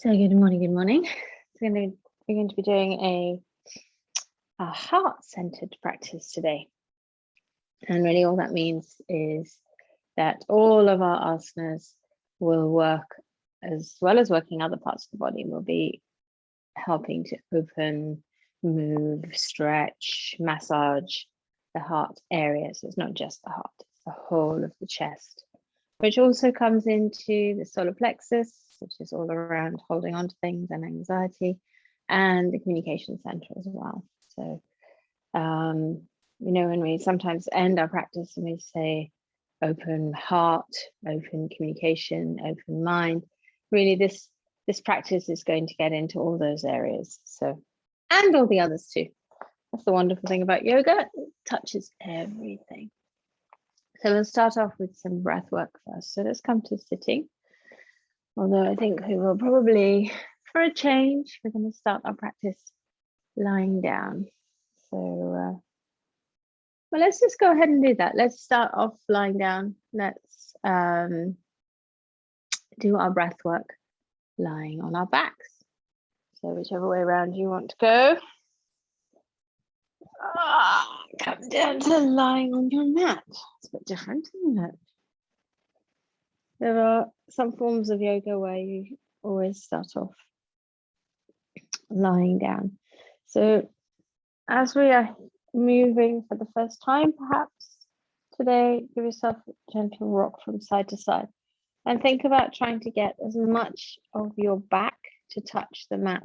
So good morning, good morning. We're going to be doing a heart-centered practice today. And really all that means is that all of our asanas will work as well as working other parts of the body. Will be helping to open, move, stretch, massage the heart area. So it's not just the heart, it's the whole of the chest, which also comes into the solar plexus, which is all around holding on to things and anxiety, and the communication center as well. So, when we sometimes end our practice and we say open heart, open communication, open mind, really this practice is going to get into all those areas. So, and all the others too. That's the wonderful thing about yoga. It touches everything. So we'll start off with some breath work first. So let's come to sitting. Although I think we will probably, for a change, we're going to start our practice lying down. So, well, let's just go ahead and do that. Let's start off lying down. Let's do our breath work lying on our backs. So whichever way around you want to go. Come down to lying on your mat. It's a bit different, isn't it? There are some forms of yoga where you always start off lying down. So as we are moving for the first time, perhaps today, give yourself a gentle rock from side to side and think about trying to get as much of your back to touch the mat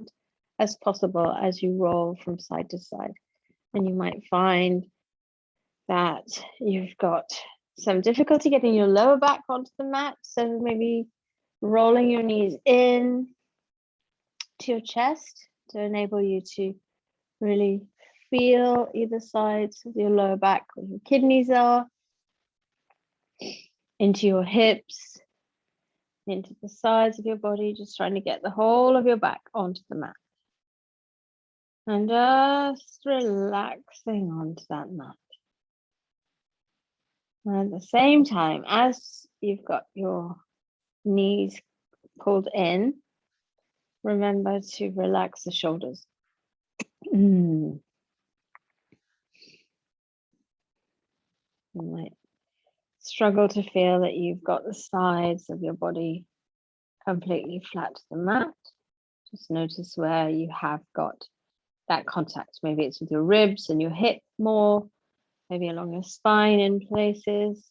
as possible as you roll from side to side. And you might find that you've got some difficulty getting your lower back onto the mat. So maybe rolling your knees in to your chest to enable you to really feel either sides of your lower back where your kidneys are, into your hips, into the sides of your body, just trying to get the whole of your back onto the mat. And just relaxing onto that mat. And at the same time, as you've got your knees pulled in, remember to relax the shoulders. You might struggle to feel that you've got the sides of your body completely flat to the mat. Just notice where you have got that contact. Maybe it's with your ribs and your hip more, maybe along your spine in places.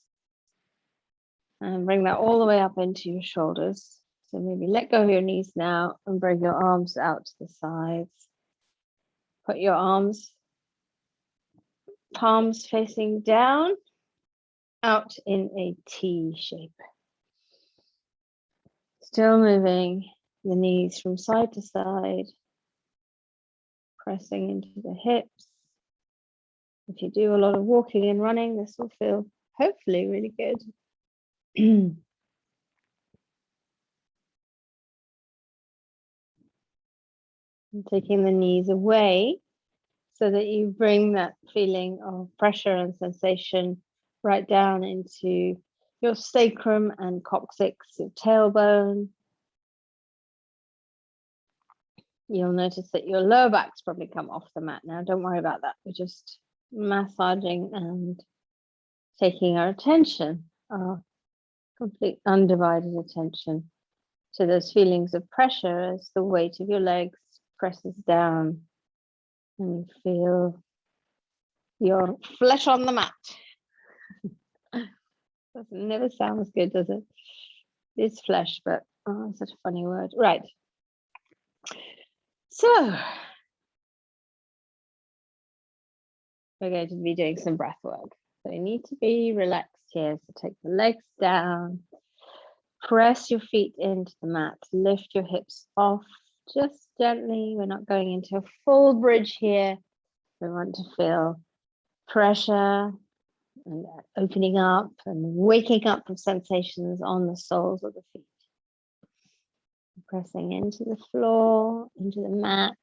And bring that all the way up into your shoulders. So maybe let go of your knees now and bring your arms out to the sides. Put your arms, palms facing down, out in a T shape. Still moving the knees from side to side, pressing into the hips. If you do a lot of walking and running, this will feel hopefully really good. And taking the knees away so that you bring that feeling of pressure and sensation right down into your sacrum and coccyx, your tailbone. You'll notice that your lower back's probably come off the mat now. Don't worry about that. We're just massaging and taking our attention, our complete undivided attention to those feelings of pressure as the weight of your legs presses down and you feel your flesh on the mat. That never sounds good, does it? It's flesh, but it's such a funny word. Right. So we're going to be doing some breath work. So you need to be relaxed here. So take the legs down, press your feet into the mat, lift your hips off just gently. We're not going into a full bridge here. We want to feel pressure and opening up and waking up of sensations on the soles of the feet. Pressing into the floor, into the mat,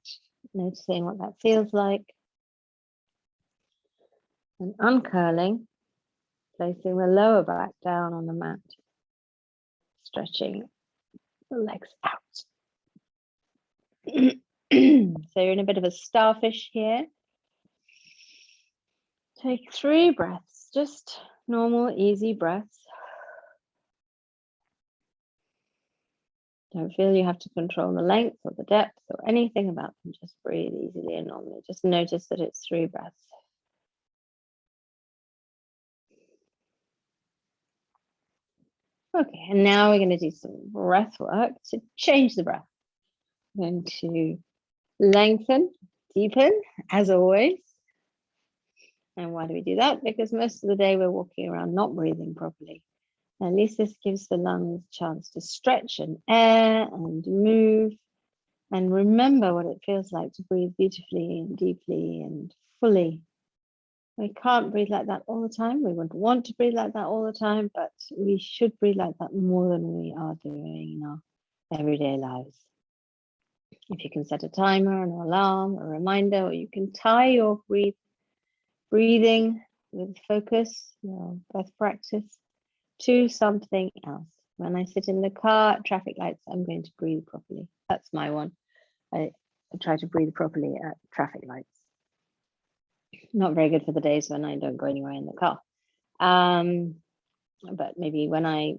noticing what that feels like. And uncurling, placing the lower back down on the mat, stretching the legs out. So you're in a bit of a starfish here. Take 3 breaths, just normal, easy breaths. Don't feel you have to control the length or the depth or anything about them. Just breathe easily and normally. Just notice that it's 3 breaths. Okay, and now we're going to do some breath work to change the breath. We're going to lengthen, deepen, as always. And why do we do that? Because most of the day we're walking around not breathing properly. At least this gives the lungs a chance to stretch and air and move and remember what it feels like to breathe beautifully and deeply and fully. We can't breathe like that all the time. We wouldn't want to breathe like that all the time, but we should breathe like that more than we are doing in our everyday lives. If you can set a timer, an alarm, a reminder, or you can tie your breathing with focus, your breath practice, to something else. When I sit in the car at traffic lights, I'm going to breathe properly. That's my one. I try to breathe properly at traffic lights. Not very good for the days when I don't go anywhere in the car. But maybe when I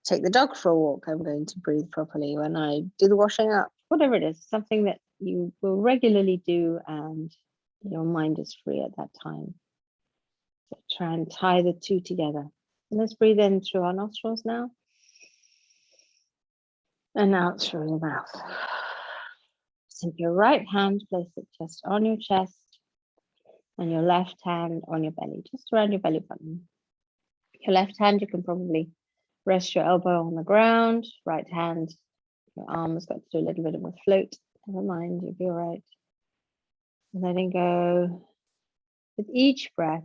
take the dog for a walk, I'm going to breathe properly. When I do the washing up, whatever it is, something that you will regularly do and your mind is free at that time. So try and tie the two together. And let's breathe in through our nostrils now. And out through the mouth. Take your right hand, place it just on your chest, and your left hand on your belly, just around your belly button. Your left hand, you can probably rest your elbow on the ground. Right hand, your arm has got to do a little bit of a float. Never mind, you'll be all right. Letting go with each breath.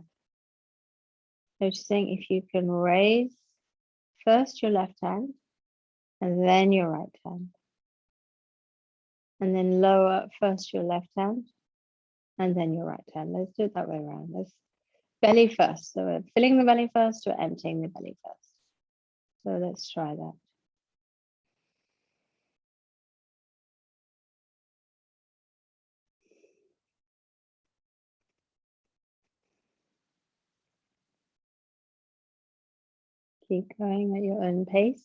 Noticing if you can raise first your left hand and then your right hand. And then lower first your left hand and then your right hand. Let's do it that way around. Let's belly first. So we're filling the belly first, we're emptying the belly first. So let's try that. Keep going at your own pace.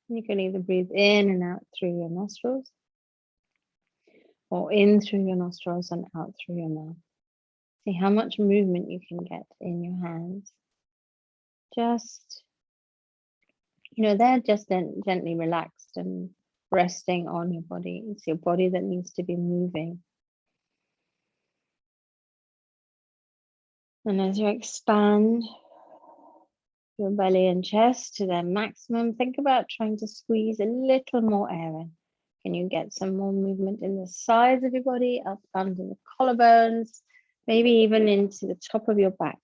You can either breathe in and out through your nostrils or in through your nostrils and out through your mouth. See how much movement you can get in your hands. Just, they're just gently relaxed and resting on your body. It's your body that needs to be moving. And as you expand your belly and chest to their maximum, think about trying to squeeze a little more air in. Can you get some more movement in the sides of your body, up under the collarbones, maybe even into the top of your back?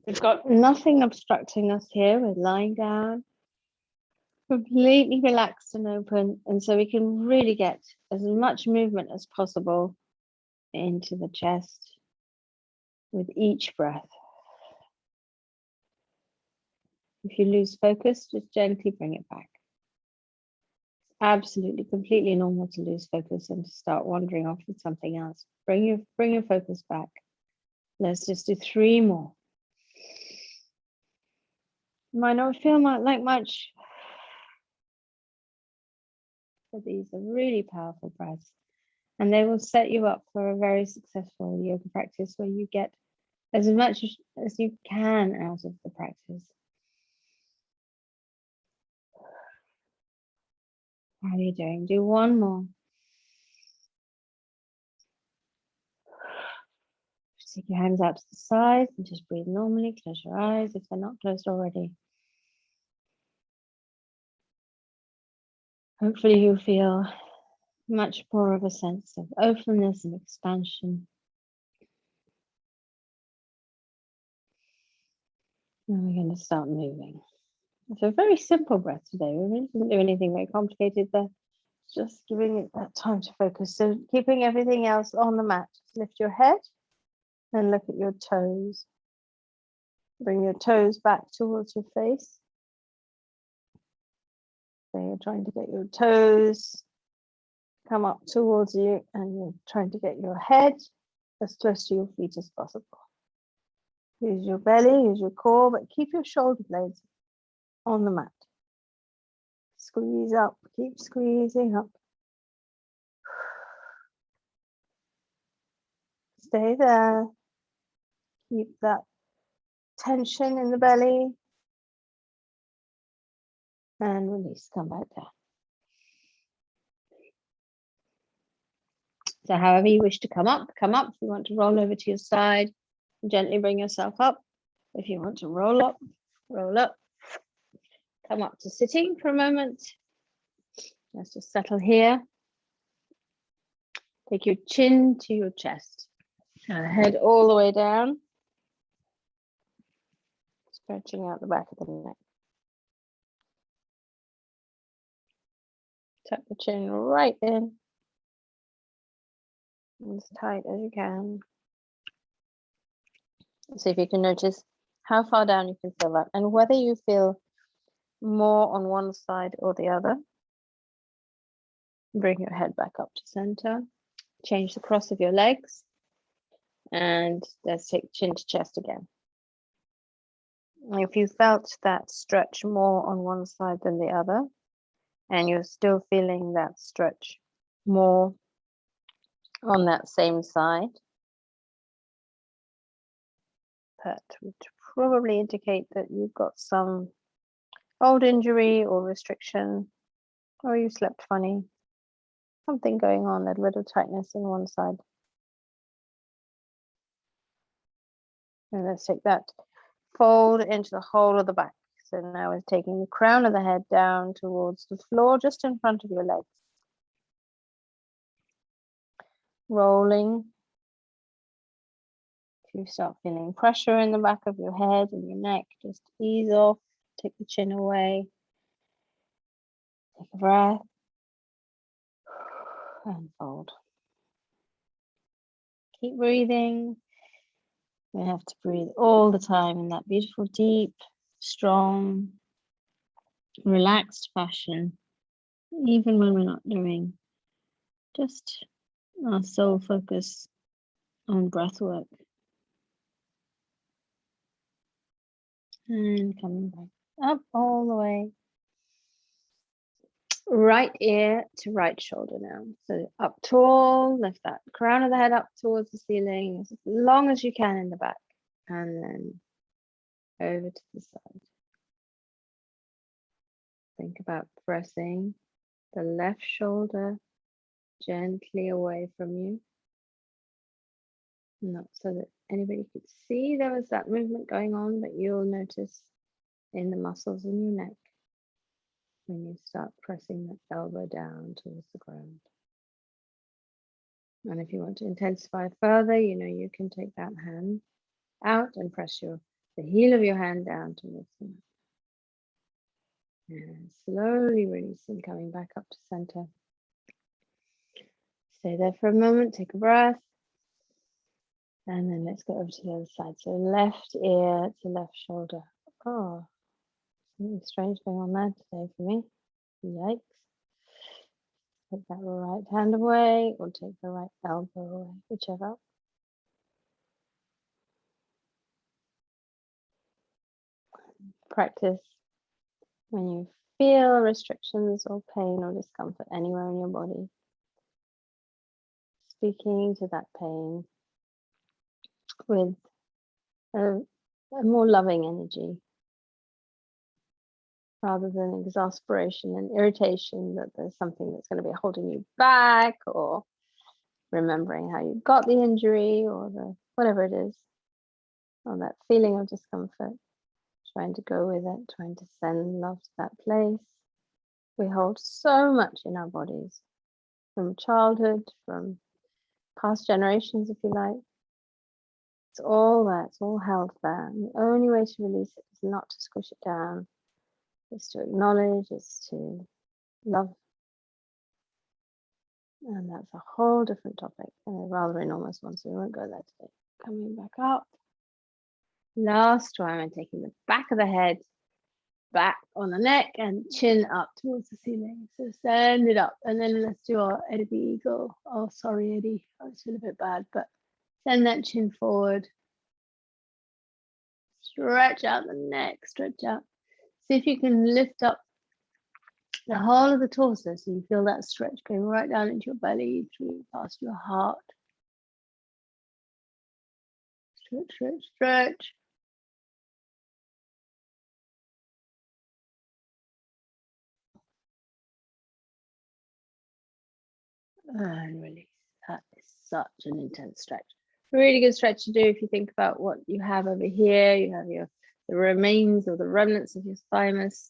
We've got nothing obstructing us here. We're lying down, completely relaxed and open. And so we can really get as much movement as possible into the chest with each breath. If you lose focus, just gently bring it back. It's absolutely, completely normal to lose focus and to start wandering off with something else. Bring your focus back. Let's just do 3 more. Might not feel like much, but these are really powerful breaths. And they will set you up for a very successful yoga practice where you get as much as you can out of the practice. How are you doing? Do 1 more. Take your hands out to the sides and just breathe normally. Close your eyes if they're not closed already. Hopefully you feel much more of a sense of openness and expansion. And we're going to start moving. It's a very simple breath today. We really didn't do anything very complicated there. Just giving it that time to focus. So keeping everything else on the mat. Just lift your head and look at your toes. Bring your toes back towards your face. So you're trying to get your toes come up towards you, and you're trying to get your head as close to your feet as possible. Use your belly, use your core, but keep your shoulder blades on the mat. Squeeze up, keep squeezing up. Stay there. Keep that tension in the belly. And release, come back down. So however you wish to come up. If you want to roll over to your side, gently bring yourself up. If you want to roll up, roll up. Come up to sitting for a moment. Let's just settle here. Take your chin to your chest. Head all the way down. Stretching out the back of the neck. Tuck the chin right in. As tight as you can. See if you can notice how far down you can feel that, and whether you feel more on one side or the other. Bring your head back up to center. Change the cross of your legs. And let's take chin to chest again. If you felt that stretch more on one side than the other, and you're still feeling that stretch more on that same side, that would probably indicate that you've got some old injury or restriction, or you slept funny, something going on, a little tightness in one side. And let's take that fold into the whole of the back. So now we're taking the crown of the head down towards the floor, just in front of your legs. Rolling. If you start feeling pressure in the back of your head and your neck, just ease off, take the chin away. Take a breath and fold. Keep breathing. We have to breathe all the time in that beautiful, deep, strong, relaxed fashion, even when we're not doing just our sole focus on breath work. And coming back up all the way. Right ear to right shoulder now. So up tall, lift that crown of the head up towards the ceiling as long as you can in the back. And then over to the side. Think about pressing the left shoulder gently away from you. Not so that anybody could see there was that movement going on, but you'll notice in the muscles in your neck when you start pressing that elbow down towards the ground. And if you want to intensify further, you can take that hand out and press the heel of your hand down towards the mat. And slowly releasing, coming back up to center. Stay there for a moment, take a breath. And then let's go over to the other side. So left ear to left shoulder. Oh, something strange going on there today for me. Yikes. Take that right hand away or take the right elbow away, whichever. Practice when you feel restrictions or pain or discomfort anywhere in your body. Speaking to that pain with a more loving energy rather than exasperation and irritation that there's something that's going to be holding you back, or remembering how you got the injury, or whatever it is, or that feeling of discomfort. Trying to go with it, trying to send love to that place. We hold so much in our bodies from childhood, from past generations, if you like. It's all there, it's all held there. And the only way to release it is not to squish it down, it's to acknowledge, it's to love. And that's a whole different topic and a rather enormous one, so we won't go there today. Coming back up. Last one, I'm taking the back of the head back on the neck and chin up towards the ceiling. So send it up, and then let's do our Eddie Eagle. Oh, sorry, Eddie, I feel a bit bad, but send that chin forward. Stretch out the neck, stretch out. See if you can lift up the whole of the torso so you feel that stretch going right down into your belly, through past your heart. Stretch, stretch, stretch. And release. That is such an intense stretch. Really good stretch to do if you think about what you have over here. You have the remains or the remnants of your thymus.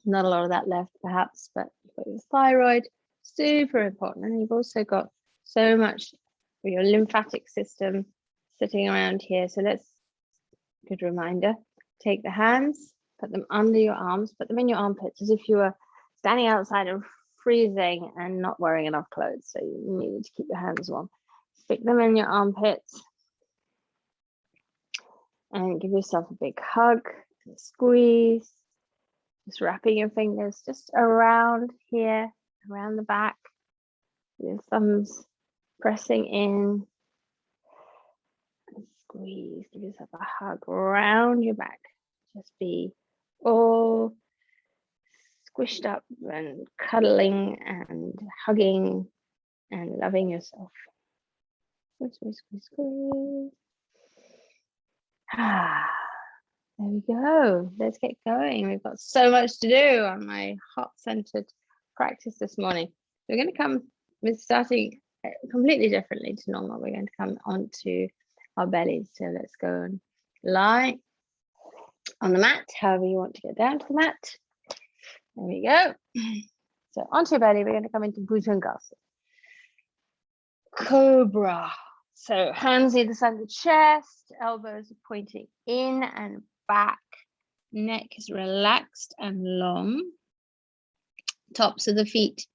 Not a lot of that left, perhaps, but you've got your thyroid, super important. And you've also got so much for your lymphatic system sitting around here. So good reminder, take the hands, put them under your arms, put them in your armpits as if you were standing outside and freezing and not wearing enough clothes. So you needed to keep your hands warm. Stick them in your armpits and give yourself a big hug and squeeze. Just wrapping your fingers just around here, around the back, your thumbs pressing in. And squeeze, give yourself a hug around your back. Just be all squished up and cuddling and hugging and loving yourself. Squeeze, squeeze, squeeze, squeeze. There we go. Let's get going. We've got so much to do on my heart-centered practice this morning. We're going to come with starting completely differently to normal. We're going to come onto our bellies. So let's go and lie on the mat, however you want to get down to the mat. There we go. So onto your belly, we're going to come into Bhujangasana. Cobra. So hands either side of the chest, elbows are pointing in and back, neck is relaxed and long, tops of the feet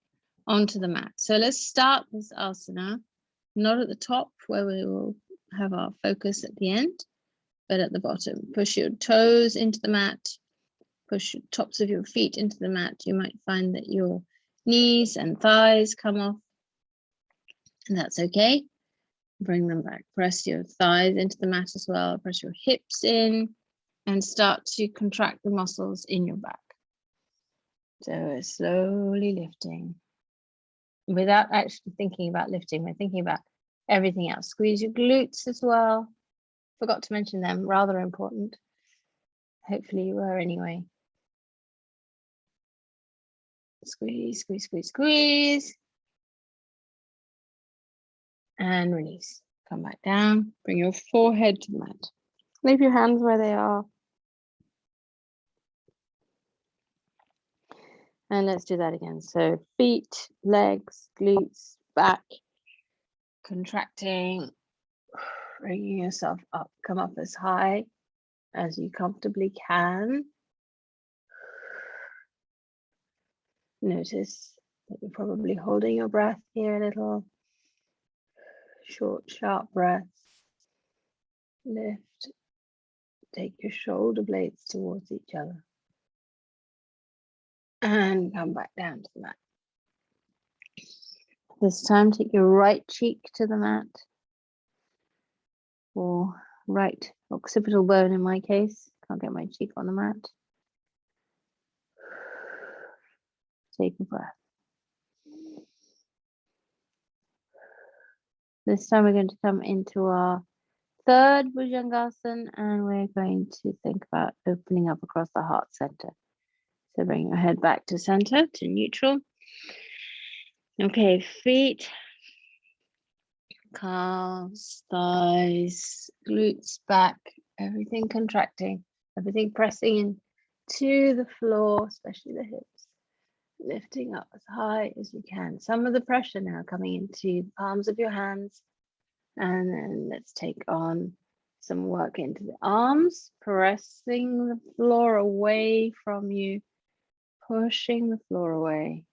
onto the mat. So let's start this asana, not at the top where we will have our focus at the end, but at the bottom. Push your toes into the mat, push your tops of your feet into the mat. You might find that your knees and thighs come off, and that's okay. Bring them back. Press your thighs into the mat as well. Press your hips in and start to contract the muscles in your back. So we're slowly lifting. Without actually thinking about lifting, we're thinking about everything else. Squeeze your glutes as well. Forgot to mention them, rather important. Hopefully you were anyway. Squeeze, squeeze, squeeze, squeeze. And release. Come back down. Bring your forehead to the mat. Leave your hands where they are. And let's do that again. So feet, legs, glutes, back, contracting, bringing yourself up. Come up as high as you comfortably can. Notice that you're probably holding your breath here a little. Short, sharp breaths. Lift. Take your shoulder blades towards each other. And come back down to the mat. This time, take your right cheek to the mat, or right occipital bone in my case. Can't get my cheek on the mat. Take a breath. This time we're going to come into our third Bhujangasana, and we're going to think about opening up across the heart center. So bring your head back to center, to neutral. Okay, feet, calves, thighs, glutes, back, everything contracting, everything pressing in to the floor, especially the hips. lifting up as high as you can. Some of the pressure now coming into the palms of your hands. And then let's take on some work into the arms, pressing the floor away from you, pushing the floor away,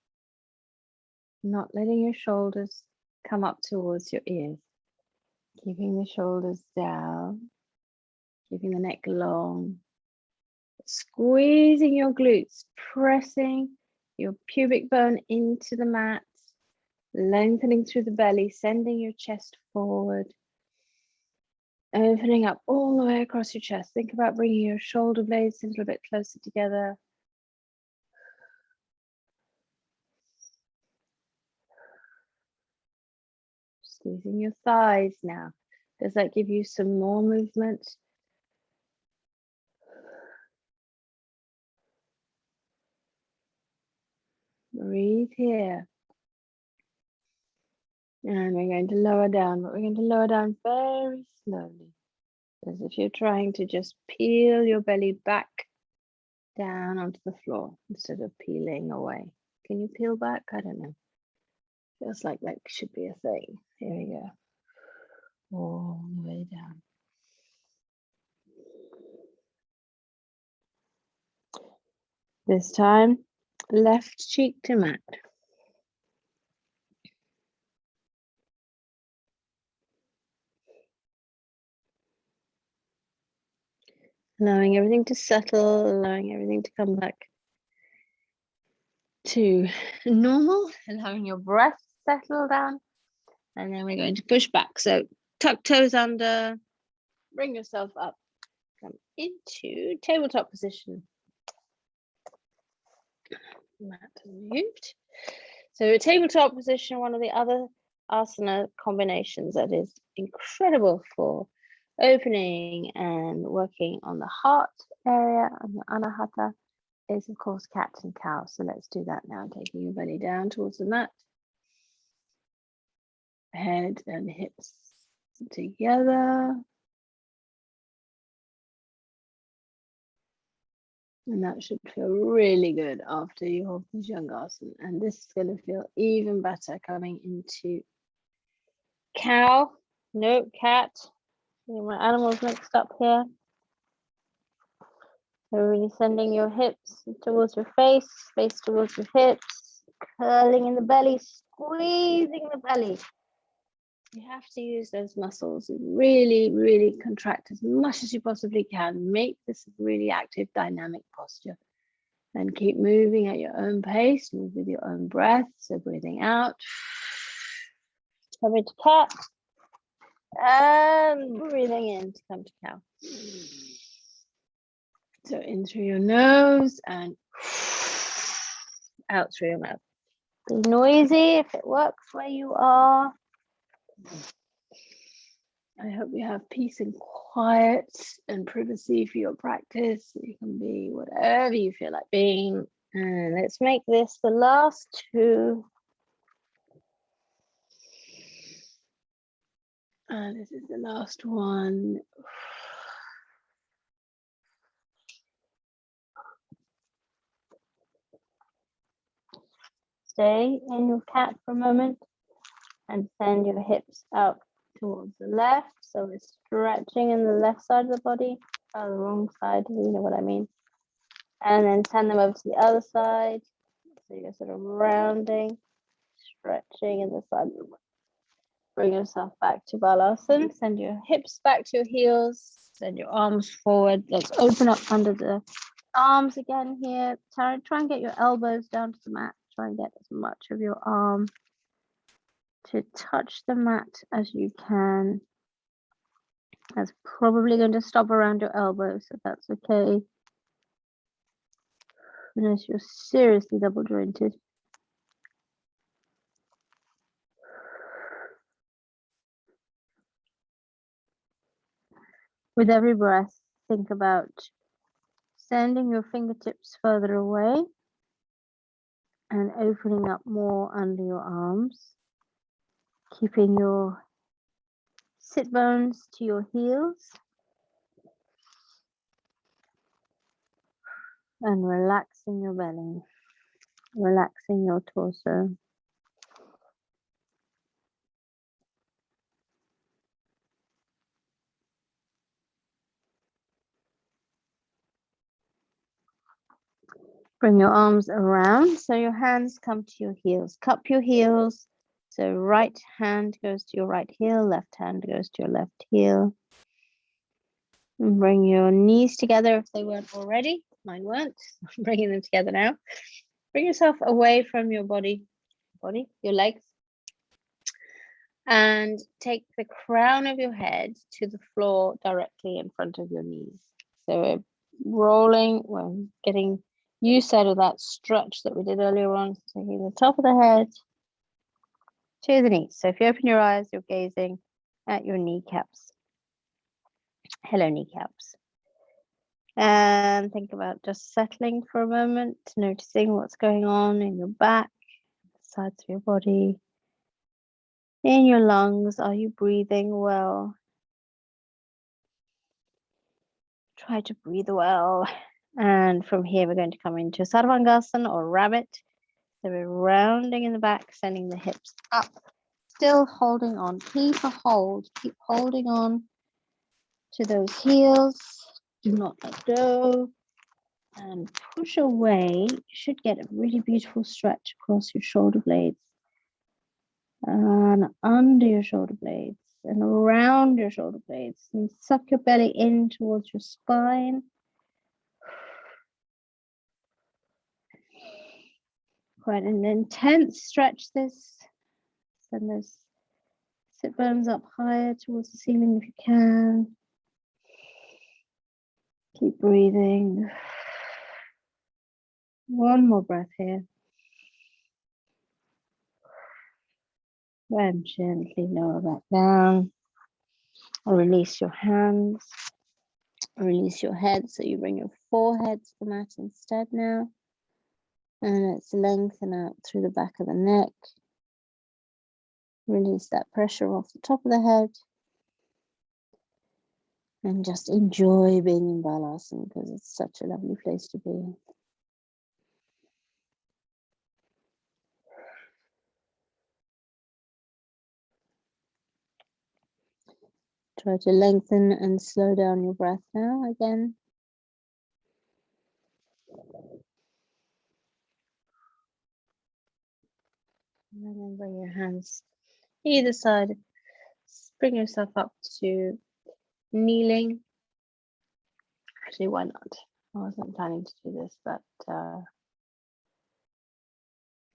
not letting your shoulders come up towards your ears, keeping the shoulders down, keeping the neck long, squeezing your glutes, pressing your pubic bone into the mat, lengthening through the belly, sending your chest forward, opening up all the way across your chest. Think about bringing your shoulder blades a little bit closer together. Squeezing your thighs now. Does that give you some more movement? Breathe here. And we're going to lower down, but we're going to lower down very slowly, as if you're trying to just peel your belly back down onto the floor instead of peeling away. Can you peel back? I don't know. Feels like that should be a thing. Here we go. All the way down. This time, left cheek to mat. Allowing everything to settle, allowing everything to come back to normal, allowing your breath to settle down. And then we're going to push back. So tuck toes under, bring yourself up, come into tabletop position. Mat has moved. So a tabletop position, one of the other asana combinations that is incredible for opening and working on the heart area and the anahata is of course cat and cow. So let's do that now, taking your belly down towards the mat. Head and hips together. And that should feel really good after your Bhujangasana. And this is going to feel even better coming into cow. No, cat. My animals mixed up here. So really sending your hips towards your face towards your hips, curling in the belly, squeezing the belly. You have to use those muscles, really, really contract as much as you possibly can. Make this a really active, dynamic posture. And keep moving at your own pace, move with your own breath. So breathing out, come into cat, and breathing in to come to cow. So in through your nose and out through your mouth. Be noisy if it works where you are. I hope you have peace and quiet and privacy for your practice. You can be whatever you feel like being. And let's make this the last two. And this is the last one. Stay in your cat for a moment and send your hips out towards the left. So we're stretching in the left side of the body, the wrong side, you know what I mean. And then send them over to the other side. So you're sort of rounding, stretching in the side of the body. Bring yourself back to Balasana. Send your hips back to your heels. Send your arms forward. Let's open up under the arms again here. Try and get your elbows down to the mat. Try and get as much of your arm to touch the mat as you can. That's probably going to stop around your elbows, so that's okay. Unless you're seriously double jointed. With every breath, think about sending your fingertips further away and opening up more under your arms, keeping your sit bones to your heels and relaxing your belly. Relaxing your torso. Bring your arms around so your hands come to your heels. Cup your heels. So right hand goes to your right heel, left hand goes to your left heel. And bring your knees together if they weren't already. Mine weren't. I'm bringing them together now. Bring yourself away from your your legs. And take the crown of your head to the floor directly in front of your knees. So we're rolling, we're getting used out of that stretch that we did earlier on. So taking the top of the head to the knees. So if you open your eyes, you're gazing at your kneecaps. Hello, kneecaps. And think about just settling for a moment, noticing what's going on in your back, the sides of your body, in your lungs. Are you breathing well? Try to breathe well. And from here, we're going to come into Sarvangasana or rabbit. So we're rounding in the back, sending the hips up, still holding on. Keep a hold, keep holding on to those heels. Do not let go. And push away. You should get a really beautiful stretch across your shoulder blades. And under your shoulder blades and around your shoulder blades. And suck your belly in towards your spine. Quite an intense stretch this. Send those sit bones up higher towards the ceiling if you can. Keep breathing. One more breath here. And gently lower back down. And release your hands. Release your head. So you bring your forehead to the mat instead now. And let's lengthen out through the back of the neck. Release that pressure off the top of the head. And just enjoy being in Balasana because it's such a lovely place to be. Try to lengthen and slow down your breath now again. And then bring your hands either side. Bring yourself up to kneeling. Actually, why not? I wasn't planning to do this, but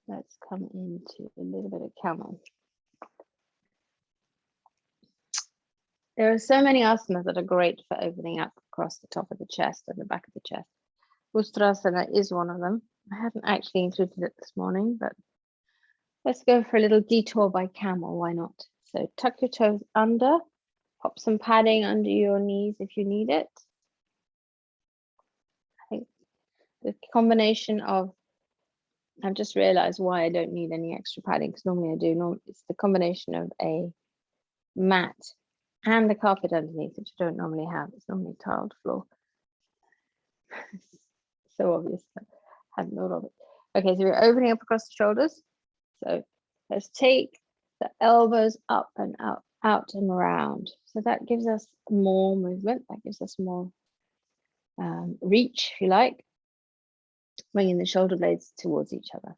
let's come into a little bit of camel. There are so many asanas that are great for opening up across the top of the chest and the back of the chest. Ustrasana is one of them. I hadn't actually included it this morning, but let's go for a little detour by camel. Why not? So tuck your toes under, pop some padding under your knees if you need it. I think the combination of, I've just realized why I don't need any extra padding because normally I do. It's the combination of a mat and the carpet underneath, which I don't normally have. It's normally tiled floor. So obvious, I hadn't thought of it. Okay, so we're opening up across the shoulders. So let's take the elbows up and out and around. So that gives us more movement. That gives us more reach, if you like. Bringing the shoulder blades towards each other.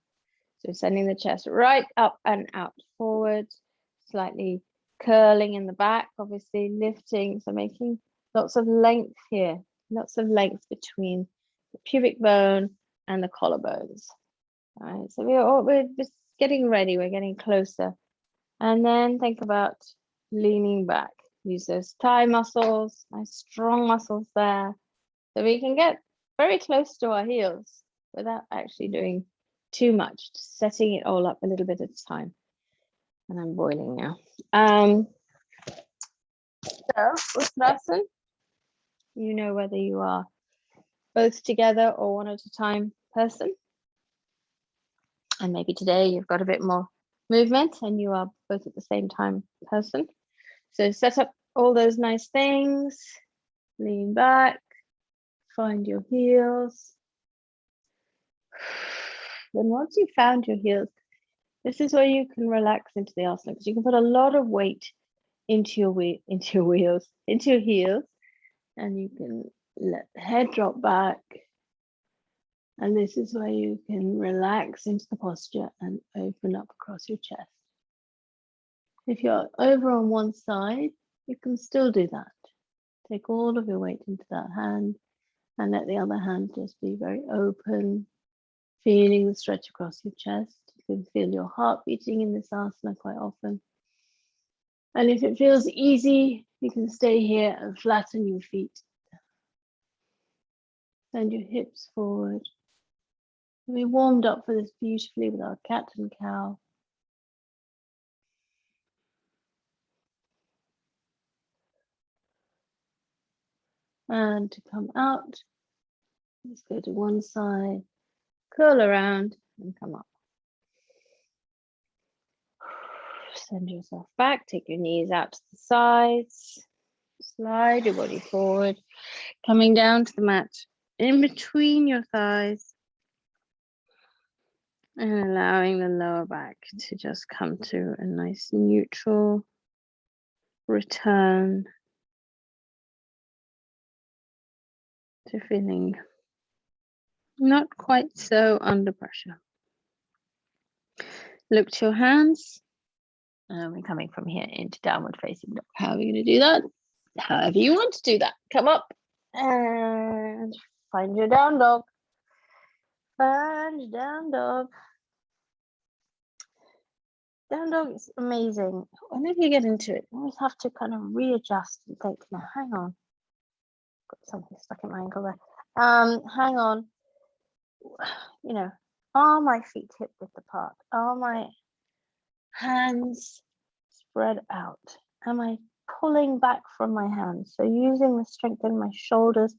So sending the chest right up and out, forward, slightly curling in the back, obviously lifting. So making lots of length here, lots of length between the pubic bone and the collarbones. All right, so we're just getting ready, we're getting closer. And then think about leaning back. Use those thigh muscles, nice strong muscles there. So we can get very close to our heels without actually doing too much, just setting it all up a little bit at a time. And I'm boiling now. So Ustrasana, you know whether you are both together or one at a time person. And maybe today you've got a bit more movement and you are both at the same time person. So set up all those nice things, lean back, find your heels. Then once you've found your heels, this is where you can relax into the asana because you can put a lot of weight into your heels, and you can let the head drop back. And this is where you can relax into the posture and open up across your chest. If you're over on one side, you can still do that. Take all of your weight into that hand and let the other hand just be very open, feeling the stretch across your chest. You can feel your heart beating in this asana quite often. And if it feels easy, you can stay here and flatten your feet. Send your hips forward. We warmed up for this beautifully with our cat and cow. And to come out, let's go to one side, curl around and come up. Send yourself back, take your knees out to the sides, slide your body forward, coming down to the mat in between your thighs and allowing the lower back to just come to a nice neutral return to feeling not quite so under pressure. Look to your hands. And we're coming from here into downward facing dog. How are we going to do that? However you want to do that. Come up and find your down dog. Find your down dog. Down dog is amazing. Whenever you get into it, you always have to kind of readjust and think, now hang on. Got something stuck in my ankle there. Hang on. You know, are my feet hip width apart? Are my hands spread out? Am I pulling back from my hands? So using the strength in my shoulders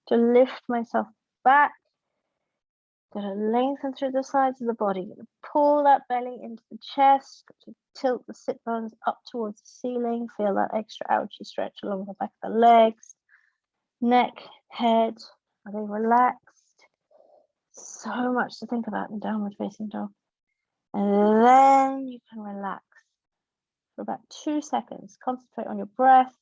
to lift myself back. Gotta lengthen through the sides of the body. Gotta pull that belly into the chest. Got to tilt the sit bones up towards the ceiling. Feel that extra ouchie stretch along the back of the legs. Neck, head, are they relaxed? So much to think about in downward facing dog. And then you can relax for about 2 seconds. Concentrate on your breath.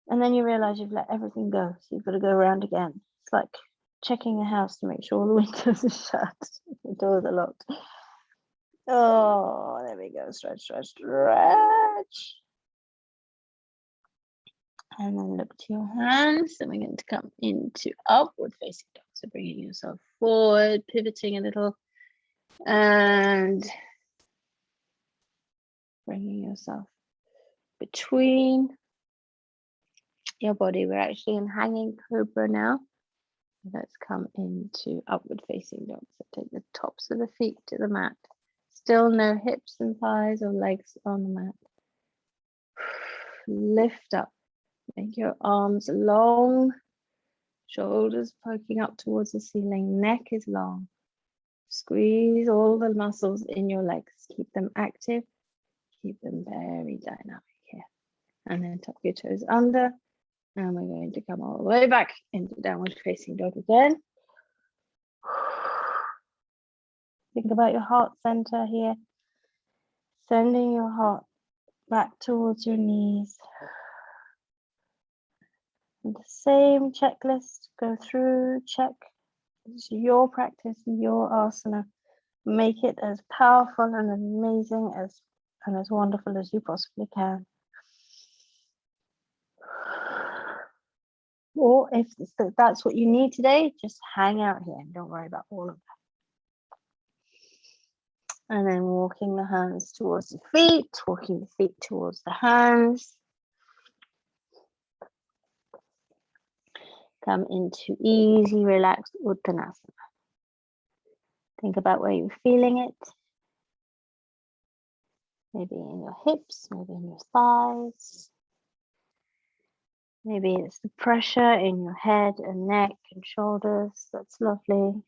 And then you realize you've let everything go. So you've got to go around again. It's like checking a house to make sure all the windows are shut, the doors are locked. Oh, there we go. Stretch, stretch, stretch. And then look to your hands. Then we're going to come into upward facing dog. So bringing yourself forward, pivoting a little, and bringing yourself between your body. We're actually in hanging cobra now. Let's come into upward facing dog. So take the tops of the feet to the mat. Still no hips and thighs or legs on the mat. Lift up. Make your arms long. Shoulders poking up towards the ceiling. Neck is long. Squeeze all the muscles in your legs. Keep them active. Keep them very dynamic here. And then tuck your toes under. And we're going to come all the way back into downward facing dog again. Think about your heart center here. Sending your heart back towards your knees. And the same checklist, go through, check. It's your practice, your asana. Make it as powerful and amazing and as wonderful as you possibly can. Or if that's what you need today, just hang out here and don't worry about all of that. And then walking the hands towards the feet, walking the feet towards the hands. Come into easy, relaxed Uttanasana. Think about where you're feeling it. Maybe in your hips, maybe in your thighs. Maybe it's the pressure in your head and neck and shoulders. That's lovely.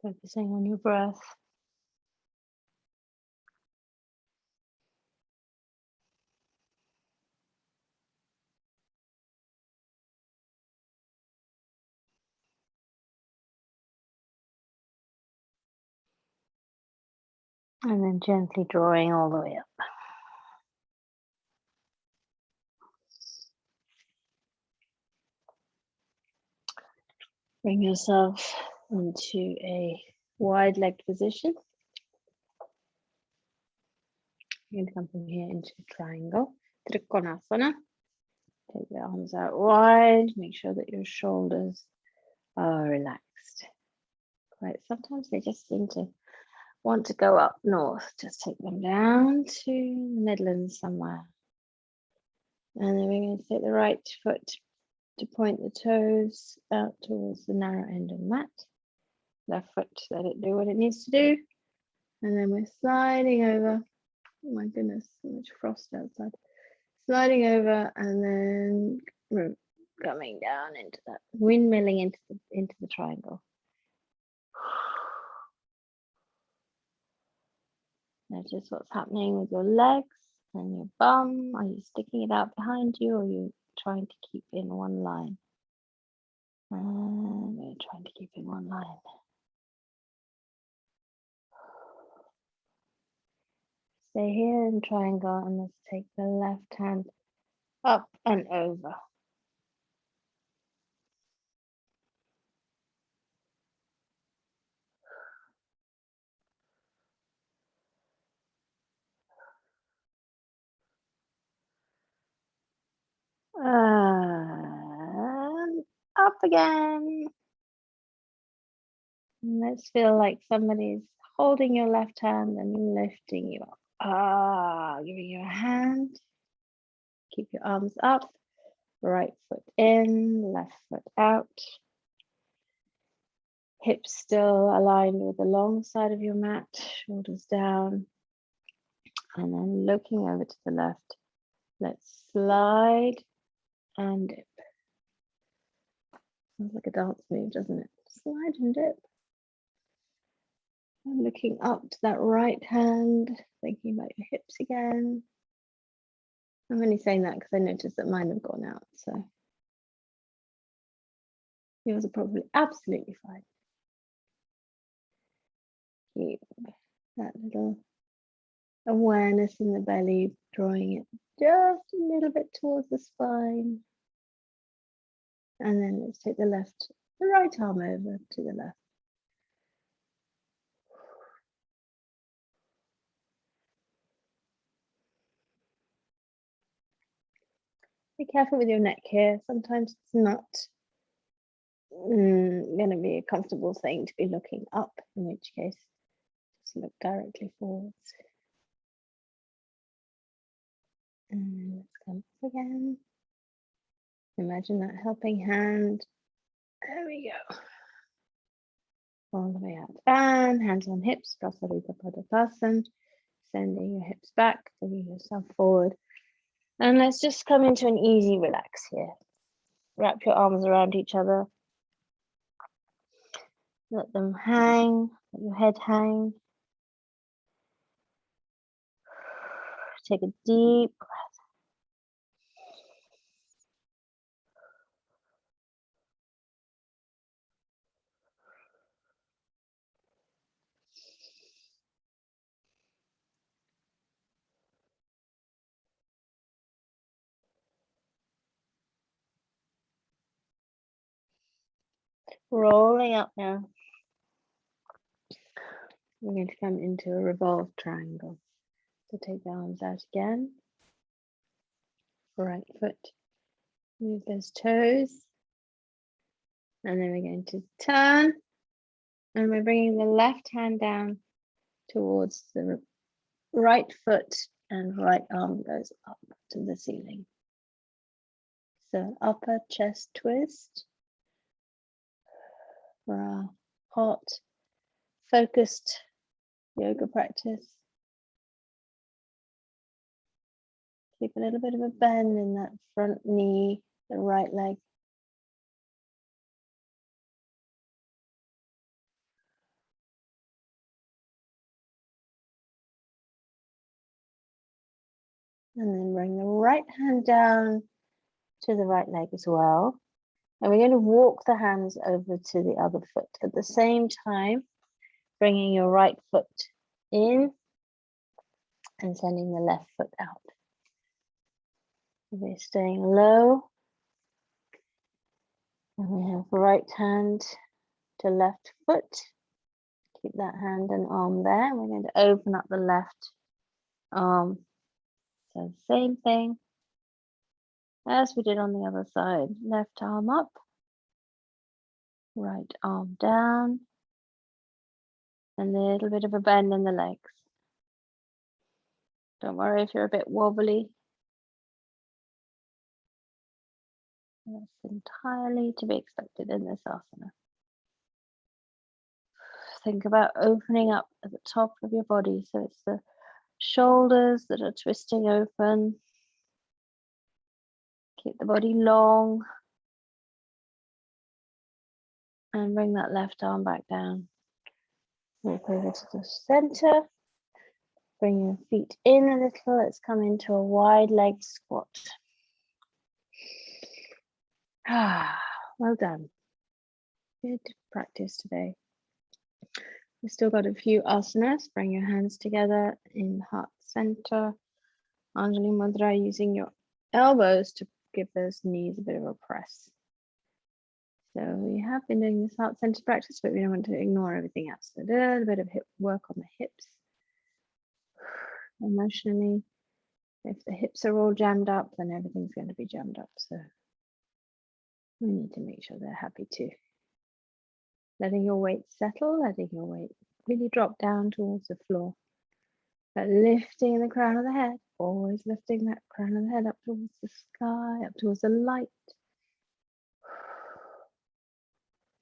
Focusing on your breath. And then gently drawing all the way up. Bring yourself into a wide-legged position. You're going to come from here into a triangle, Trikonasana. Take the arms out wide. Make sure that your shoulders are relaxed. Right, sometimes they just seem to want to go up north. Just take them down to the Midlands somewhere. And then we're going to take the right foot to point the toes out towards the narrow end of the mat. Left foot, let it do what it needs to do. And then we're sliding over. Oh my goodness, so much frost outside. Sliding over and then coming down into that, windmilling into the triangle. Notice what's happening with your legs and your bum. Are you sticking it out behind you, or are you trying to keep in one line? And we're trying to keep in one line. Stay here in triangle, and let's take the left hand up and over. And up again. And let's feel like somebody's holding your left hand and lifting you up. Giving you a hand. Keep your arms up. Right foot in, left foot out. Hips still aligned with the long side of your mat, shoulders down. And then looking over to the left, let's slide and dip. Sounds like a dance move, doesn't it? Slide and dip. And looking up to that right hand, thinking about your hips again. I'm only saying that because I noticed that mine have gone out, so yours are probably absolutely fine. Keep that little awareness in the belly, drawing it just a little bit towards the spine. And then let's take the right arm over to the left. Be careful with your neck here. Sometimes it's not going to be a comfortable thing to be looking up, in which case just look directly forwards. And let's come up again. Imagine that helping hand. There we go. All the way out. And hands on hips, Prasarita Padapasana. Sending your hips back, bringing yourself forward. And let's just come into an easy relax here. Wrap your arms around each other. Let them hang, let your head hang. Take a deep breath. Rolling up now. We're going to come into a revolved triangle. So take the arms out again. Right foot. Move those toes. And then we're going to turn. And we're bringing the left hand down towards the right foot, and right arm goes up to the ceiling. So upper chest twist for our hot, focused yoga practice. Keep a little bit of a bend in that front knee, the right leg. And then bring the right hand down to the right leg as well. And we're going to walk the hands over to the other foot at the same time, bringing your right foot in and sending the left foot out. We're staying low. And we have right hand to left foot. Keep that hand and arm there. We're going to open up the left arm. So same thing as we did on the other side. Left arm up, right arm down, and a little bit of a bend in the legs. Don't worry if you're a bit wobbly. That's entirely to be expected in this asana. Think about opening up at the top of your body. So it's the shoulders that are twisting open. Keep the body long. And bring that left arm back down. Walk over to the center. Bring your feet in a little. Let's come into a wide leg squat. Well done. Good practice today. We've still got a few asanas. Bring your hands together in heart center. Anjali Mudra, using your elbows to give those knees a bit of a press. So we have been doing this heart center practice, but we don't want to ignore everything else. So a little bit of hip work on the hips. Emotionally, if the hips are all jammed up, then everything's going to be jammed up. So we need to make sure they're happy too. Letting your weight settle, letting your weight really drop down towards the floor. But lifting the crown of the head, always lifting that crown of the head up towards the sky, up towards the light.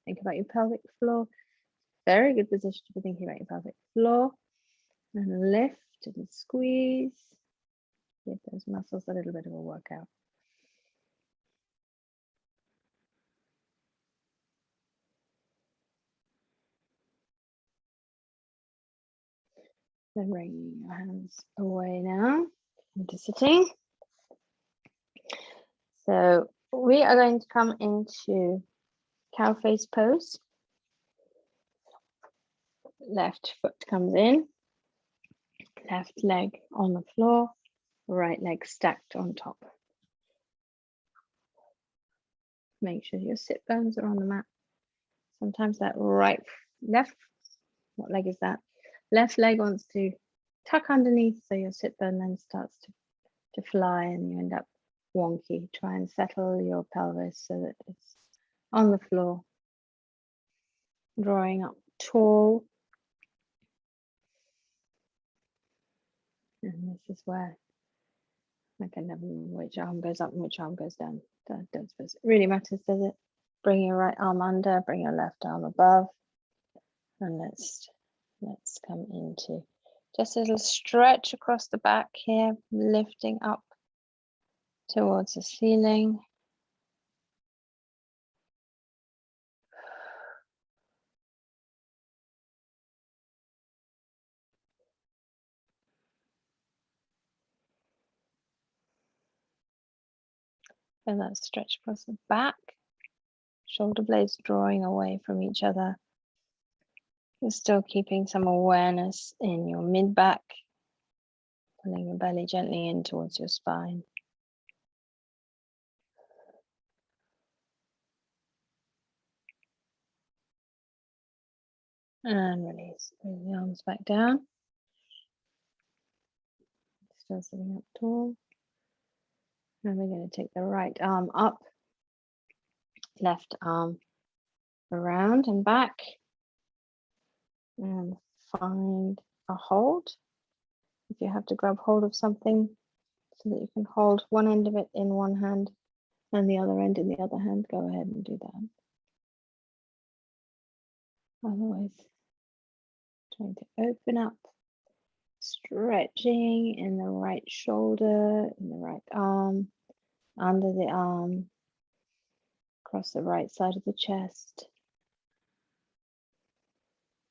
Think about your pelvic floor. Very good position to be thinking about your pelvic floor. And lift and squeeze. Give those muscles a little bit of a workout. Then bringing your hands away now into sitting. So we are going to come into cow face pose. Left foot comes in, left leg on the floor, right leg stacked on top. Make sure your sit bones are on the mat. Sometimes that left, what leg is that? Left leg wants to tuck underneath, so your sit bone then starts to fly and you end up wonky. Try and settle your pelvis so that it's on the floor. Drawing up tall. And this is where I can never remember which arm goes up and which arm goes down. Don't suppose it really matters, does it? Bring your right arm under, bring your left arm above. And let's come into just a little stretch across the back here, lifting up towards the ceiling. And that stretch across the back, shoulder blades drawing away from each other. You're still keeping some awareness in your mid-back, pulling your belly gently in towards your spine. And release. Bring the arms back down. Still sitting up tall. And we're going to take the right arm up, left arm around and back. And find a hold. If you have to grab hold of something so that you can hold one end of it in one hand and the other end in the other hand, go ahead and do that. Otherwise, trying to open up, stretching in the right shoulder, in the right arm, under the arm, across the right side of the chest.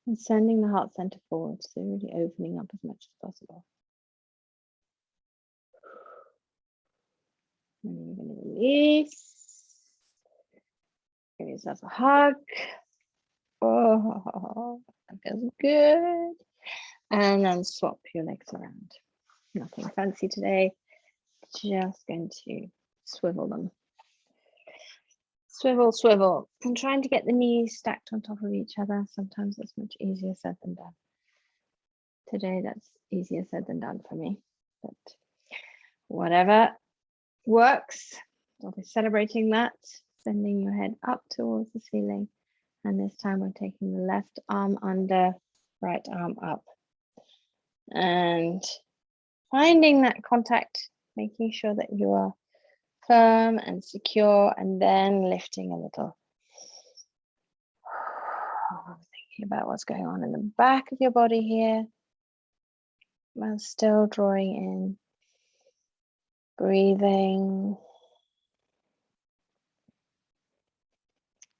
And sending the heart center forward, so really opening up as much as possible. release. Give yourself a hug. Oh, that feels good. And then swap your legs around. Nothing fancy today. Just going to swivel them. Swivel, swivel. I'm trying to get the knees stacked on top of each other. Sometimes it's much easier said than done. Today, that's easier said than done for me. But whatever works, I'll be celebrating that. Sending your head up towards the ceiling. And this time we're taking the left arm under, right arm up. And finding that contact, making sure that you are firm and secure, and then lifting a little. Thinking about what's going on in the back of your body here, while still drawing in, breathing.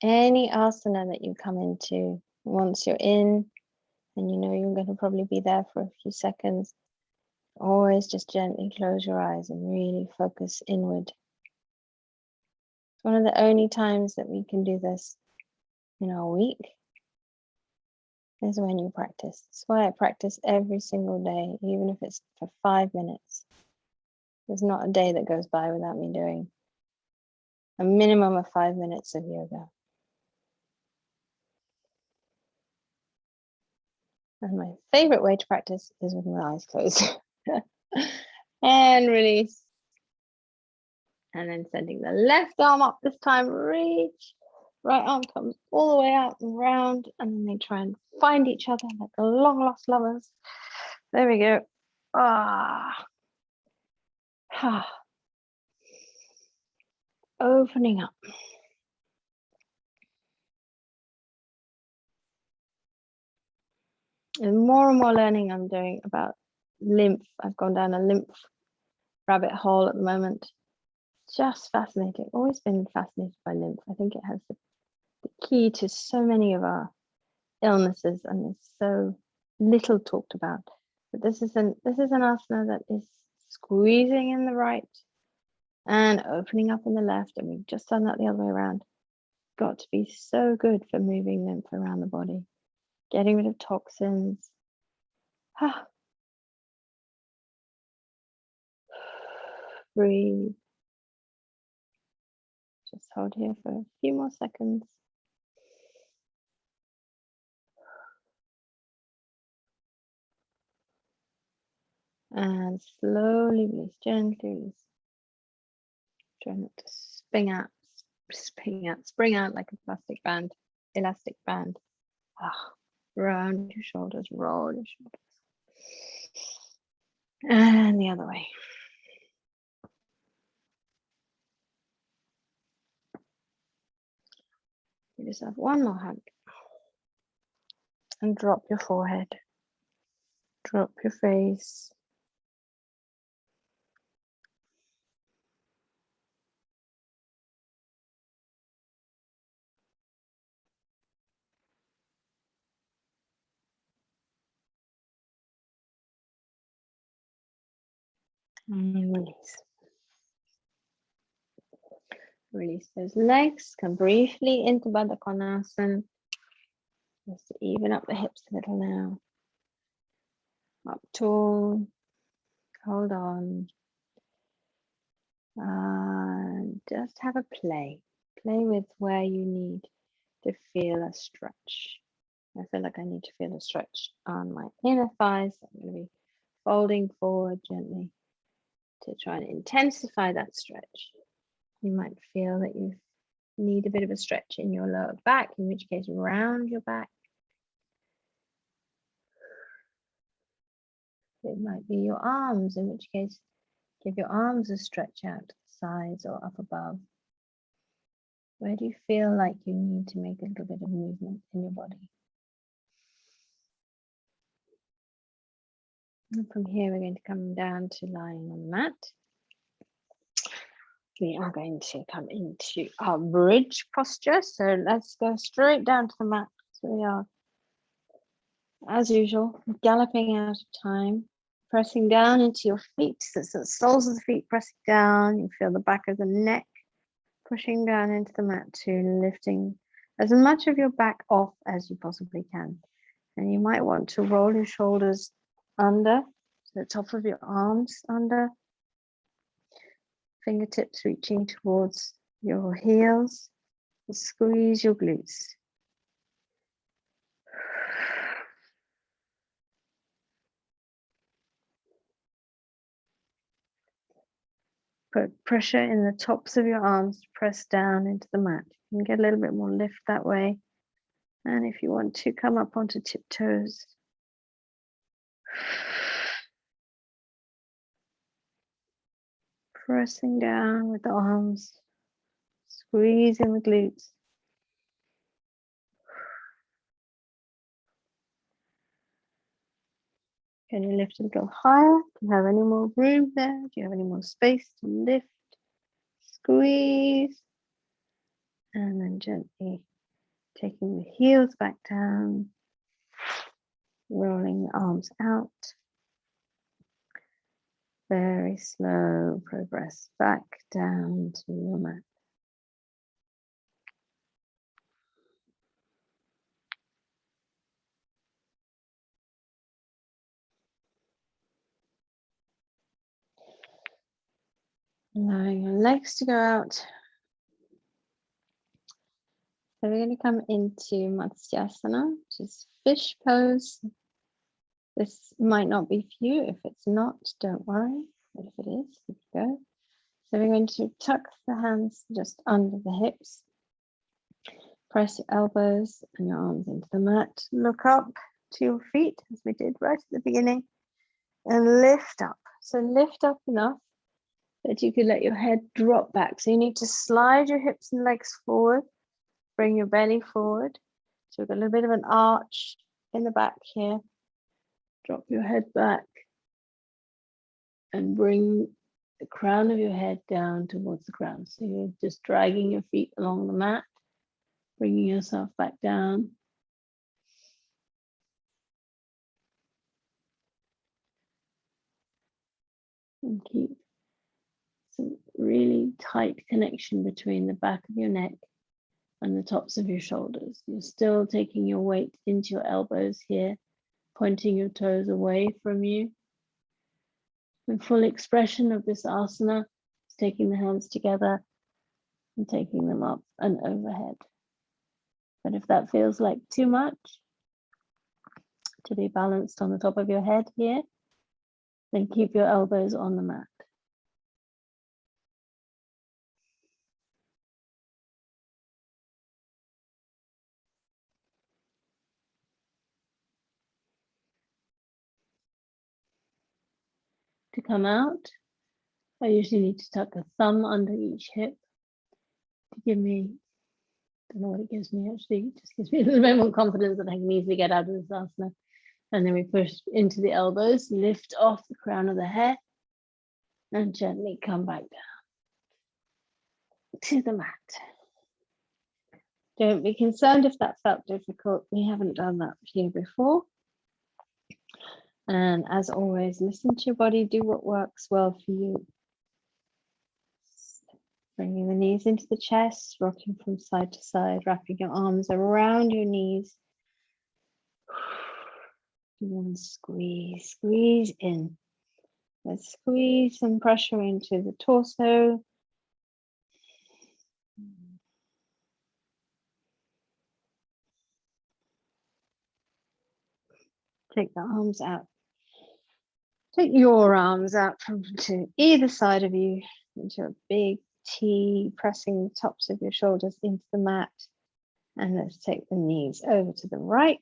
Any asana that you come into, once you're in, and you know you're going to probably be there for a few seconds, always just gently close your eyes and really focus inward. It's one of the only times that we can do this in our week is when you practice. That's why I practice every single day, even if it's for 5 minutes. There's not a day that goes by without me doing a minimum of 5 minutes of yoga. And my favorite way to practice is with my eyes closed. And release. And then sending the left arm up this time, reach. Right arm comes all the way out and round, and then they try and find each other like the long lost lovers. There we go. Opening up. And more learning I'm doing about lymph. I've gone down a lymph rabbit hole at the moment. Just fascinating. Always been fascinated by lymph. I think it has the key to so many of our illnesses, and it's so little talked about. But this is an asana that is squeezing in the right and opening up in the left, and we've just done that the other way around. Got to be so good for moving lymph around the body, getting rid of toxins. Breathe. Just hold here for a few more seconds. And slowly release, gently release. Try not to spring out like a plastic band, elastic band. Round your shoulders, roll your shoulders. And the other way. Give yourself one more hug. And drop your forehead. Drop your face. And release. Release those legs. Come briefly into Baddha Konasana. Just to even up the hips a little now. Up tall. Hold on. Just have a play. Play with where you need to feel a stretch. I feel like I need to feel a stretch on my inner thighs. I'm going to be folding forward gently to try and intensify that stretch. You might feel that you need a bit of a stretch in your lower back, in which case round your back. It might be your arms, in which case give your arms a stretch out to the sides or up above. Where do you feel like you need to make a little bit of movement in your body? And from here, we're going to come down to lying on the mat. We are going to come into our bridge posture. So let's go straight down to the mat. So we are, as usual, galloping out of time, pressing down into your feet. So it's the soles of the feet pressing down. You feel the back of the neck pushing down into the mat too, lifting as much of your back off as you possibly can. And you might want to roll your shoulders under, so the top of your arms under, fingertips reaching towards your heels. Squeeze your glutes. Put pressure in the tops of your arms to press down into the mat. You can get a little bit more lift that way. And if you want to, come up onto tiptoes. Pressing down with the arms, squeezing the glutes. Can you lift a little higher? Do you have any more room there? Do you have any more space to lift? Squeeze. And then gently taking the heels back down, rolling the arms out. Very slow progress back down to your mat. Allowing your legs to go out. So we're going to come into Matsyasana, which is fish pose. This might not be for you. If it's not, don't worry. But if it is, here we go. So we're going to tuck the hands just under the hips. Press your elbows and your arms into the mat. Look up to your feet, as we did right at the beginning, and lift up. So lift up enough that you can let your head drop back. So you need to slide your hips and legs forward, bring your belly forward. So we've got a little bit of an arch in the back here. Drop your head back and bring the crown of your head down towards the ground. So you're just dragging your feet along the mat, bringing yourself back down. And keep some really tight connection between the back of your neck and the tops of your shoulders. You're still taking your weight into your elbows here, pointing your toes away from you. The full expression of this asana is taking the hands together and taking them up and overhead. But if that feels like too much to be balanced on the top of your head here, then keep your elbows on the mat. To come out, I usually need to tuck a thumb under each hip to give me, I don't know what it gives me actually, it just gives me a little bit more confidence that I can easily get out of this asana. And then we push into the elbows, lift off the crown of the head, and gently come back down to the mat. Don't be concerned if that felt difficult. We haven't done that here before. And as always, listen to your body, do what works well for you. Bringing the knees into the chest, rocking from side to side, wrapping your arms around your knees. And squeeze, squeeze in. Let's squeeze some pressure into the torso. Take the arms out. Take your arms out from to either side of you into a big T, pressing the tops of your shoulders into the mat. And let's take the knees over to the right.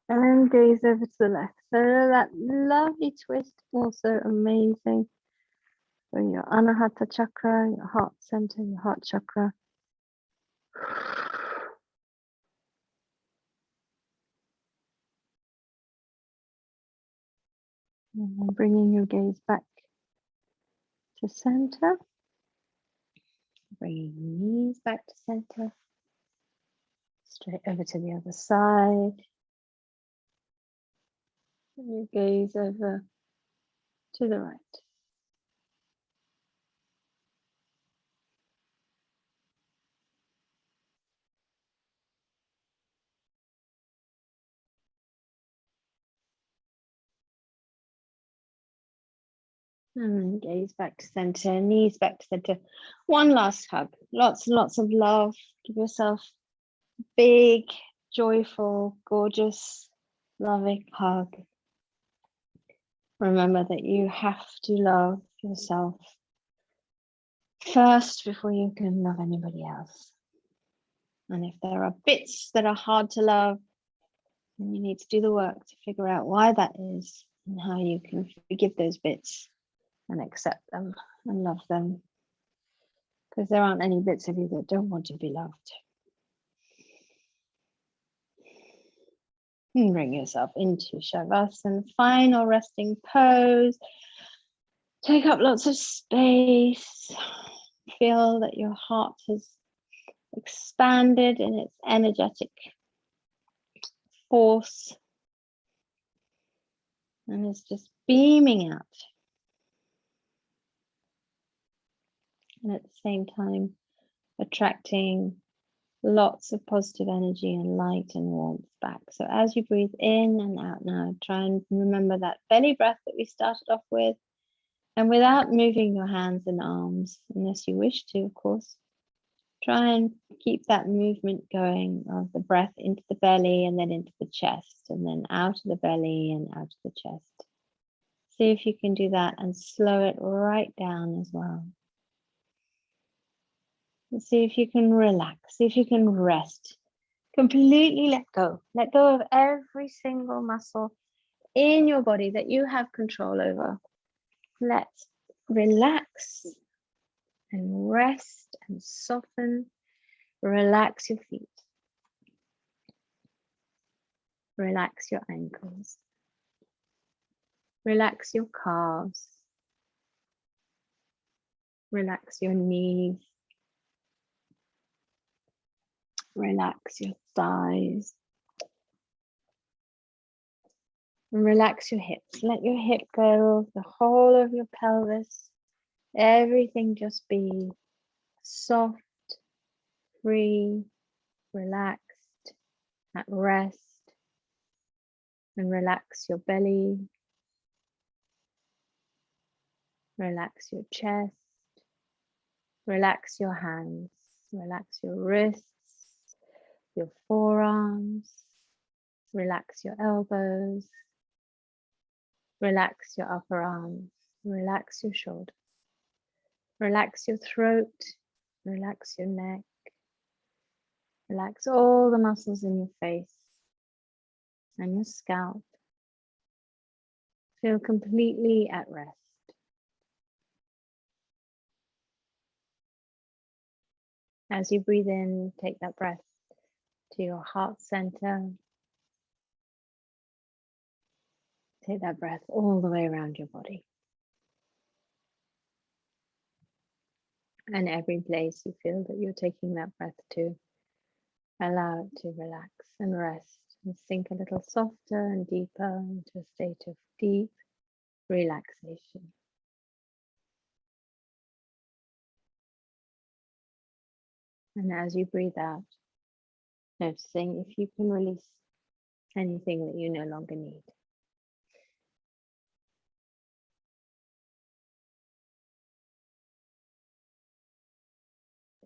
And gaze over to the left. So that lovely twist, also amazing for your Anahata chakra, your heart center, your heart chakra. And then bringing your gaze back to center. Bringing your knees back to center. Straight over to the other side. And your gaze over to the right. And gaze back to center, knees back to center. One last hug. Lots and lots of love. Give yourself a big, joyful, gorgeous, loving hug. Remember that you have to love yourself first before you can love anybody else. And if there are bits that are hard to love, then you need to do the work to figure out why that is and how you can forgive those bits and accept them and love them. Because there aren't any bits of you that don't want to be loved. And bring yourself into Shavasana, final resting pose. Take up lots of space. Feel that your heart has expanded in its energetic force and is just beaming out. And at the same time, attracting lots of positive energy and light and warmth back. So as you breathe in and out now, try and remember that belly breath that we started off with. And without moving your hands and arms, unless you wish to, of course, try and keep that movement going of the breath into the belly and then into the chest and then out of the belly and out of the chest. See if you can do that and slow it right down as well. And see if you can relax, see if you can rest. Completely let go. Let go of every single muscle in your body that you have control over. Let's relax and rest and soften. Relax your feet. Relax your ankles. Relax your calves. Relax your knees. Relax your thighs. And relax your hips. Let your hip go, the whole of your pelvis. Everything just be soft, free, relaxed, at rest. And relax your belly. Relax your chest. Relax your hands. Relax your wrists, your forearms. Relax your elbows. Relax your upper arms. Relax your shoulders. Relax your throat. Relax your neck. Relax all the muscles in your face and your scalp. Feel completely at rest. As you breathe in, take that breath to your heart center. Take that breath all the way around your body. And every place you feel that you're taking that breath to, allow it to relax and rest and sink a little softer and deeper into a state of deep relaxation. And as you breathe out, noticing if you can release anything that you no longer need.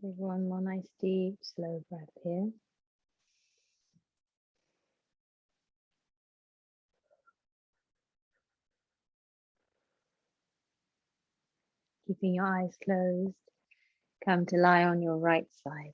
Take one more nice deep, slow breath here. Keeping your eyes closed, come to lie on your right side.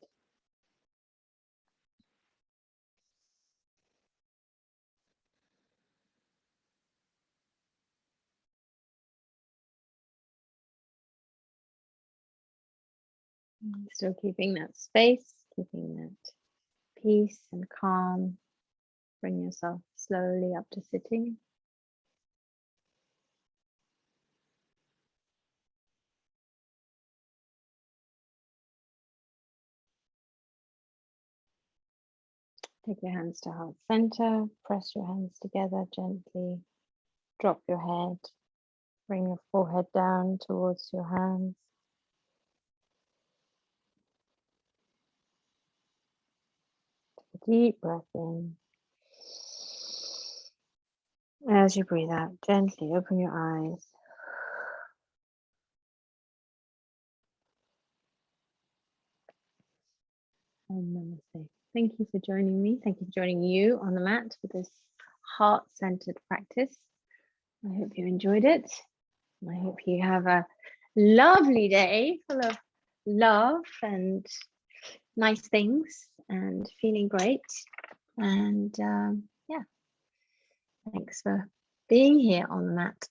Still keeping that space, keeping that peace and calm. Bring yourself slowly up to sitting. Take your hands to heart center, press your hands together gently, drop your head, bring your forehead down towards your hands. Take a deep breath in. As you breathe out, gently open your eyes. Thank you for joining me. Thank you for joining you on the mat for this heart-centered practice. I hope you enjoyed it. I hope you have a lovely day full of love and nice things and feeling great. And yeah, thanks for being here on the mat.